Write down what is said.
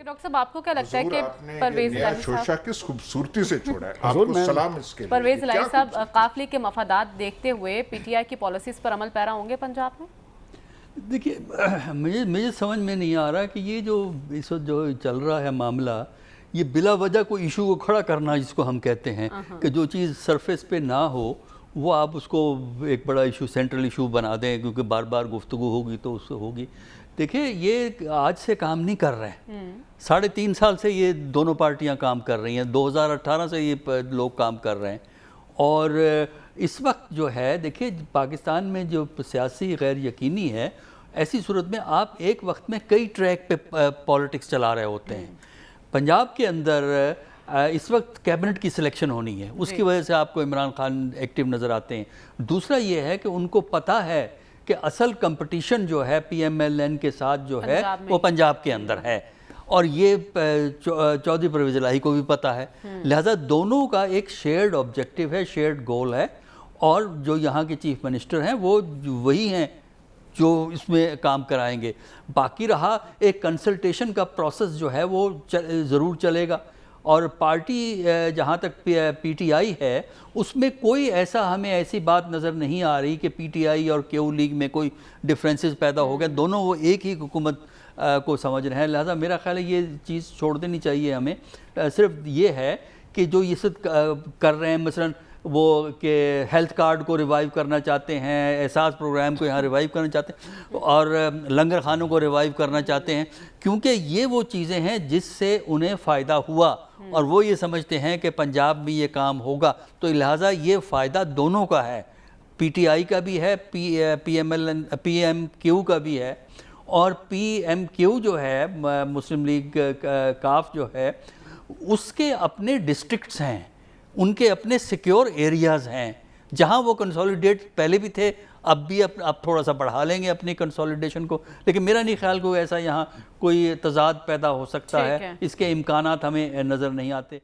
Doctor صاحب آپ کو کیا لگتا ہے کہ پرویز الہی شوشا کس خوبصورتی سے چھوڑا ہے، آپ کو سلام اس کے لیے. پرویز الہی صاحب قافلے کے مفادات دیکھتے ہوئے پی ٹی آئی کی پالیسیز پر عمل پیرا ہوں گے پنجاب میں؟ دیکھیے مجھے سمجھ میں نہیں آ رہا کہ یہ جو اس وقت جو چل رہا ہے معاملہ، یہ بلا وجہ کوئی ایشو کو کھڑا کرنا جس کو ہم کہتے ہیں کہ جو چیز سرفیس پہ نہ ہو وہ آپ اس کو ایک بڑا ایشو، سینٹرل ایشو بنا دیں کیونکہ بار بار گفتگو ہوگی تو اس سے ہوگی. دیکھیں یہ آج سے کام نہیں کر رہے ہیں، 3.5 سال سے یہ دونوں پارٹیاں کام کر رہی ہیں، 2018 سے یہ لوگ کام کر رہے ہیں. اور اس وقت جو ہے دیکھیں پاکستان میں جو سیاسی غیر یقینی ہے، ایسی صورت میں آپ ایک وقت میں کئی ٹریک پہ پالیٹکس چلا رہے ہوتے ہیں. پنجاب کے اندر اس وقت کیبنٹ کی سلیکشن ہونی ہے، اس کی وجہ سے آپ کو عمران خان ایکٹیو نظر آتے ہیں. دوسرا یہ ہے کہ ان کو پتہ ہے کہ اصل کمپٹیشن جو ہے پی ایم ایل این کے ساتھ جو ہے وہ پنجاب کے اندر ہے، اور یہ چودھری پرویز الہی کو بھی پتہ ہے. لہذا دونوں کا ایک شیئرڈ آبجیکٹو ہے، شیئرڈ گول ہے، اور جو یہاں کے چیف منسٹر ہیں وہ وہی ہیں جو اس میں کام کرائیں گے. باقی رہا ایک کنسلٹیشن کا پروسیس جو ہے وہ ضرور چلے گا. اور پارٹی جہاں تک پی ٹی آئی ہے اس میں کوئی ہمیں ایسی بات نظر نہیں آ رہی کہ پی ٹی آئی اور کیو لیگ میں کوئی ڈفرینسز پیدا ہو گئے. دونوں وہ ایک ہی حکومت کو سمجھ رہے ہیں. لہذا میرا خیال ہے یہ چیز چھوڑ دینی چاہیے ہمیں. صرف یہ ہے کہ جو یہ سب کر رہے ہیں، مثلا وہ کہ ہیلتھ کارڈ کو ریوائیو کرنا چاہتے ہیں، احساس پروگرام کو یہاں ریوائیو کرنا چاہتے ہیں، اور لنگر خانوں کو ریوائیو کرنا چاہتے ہیں، کیونکہ یہ وہ چیزیں ہیں جس سے انہیں فائدہ ہوا اور وہ یہ سمجھتے ہیں کہ پنجاب میں یہ کام ہوگا. تو لہٰذا یہ فائدہ دونوں کا ہے، پی ٹی آئی کا بھی ہے، پی ایم کیو کا بھی ہے. اور پی ایم کیو جو ہے مسلم لیگ کاف جو ہے اس کے اپنے ڈسٹرکٹس ہیں، ان کے اپنے سیکیور ایریاز ہیں جہاں وہ کنسولیڈیٹ پہلے بھی تھے، اب بھی اب تھوڑا سا بڑھا لیں گے اپنی کنسولیڈیشن کو. لیکن میرا نہیں خیال کوئی ایسا یہاں کوئی تضاد پیدا ہو سکتا ہے، اس کے امکانات ہمیں نظر نہیں آتے.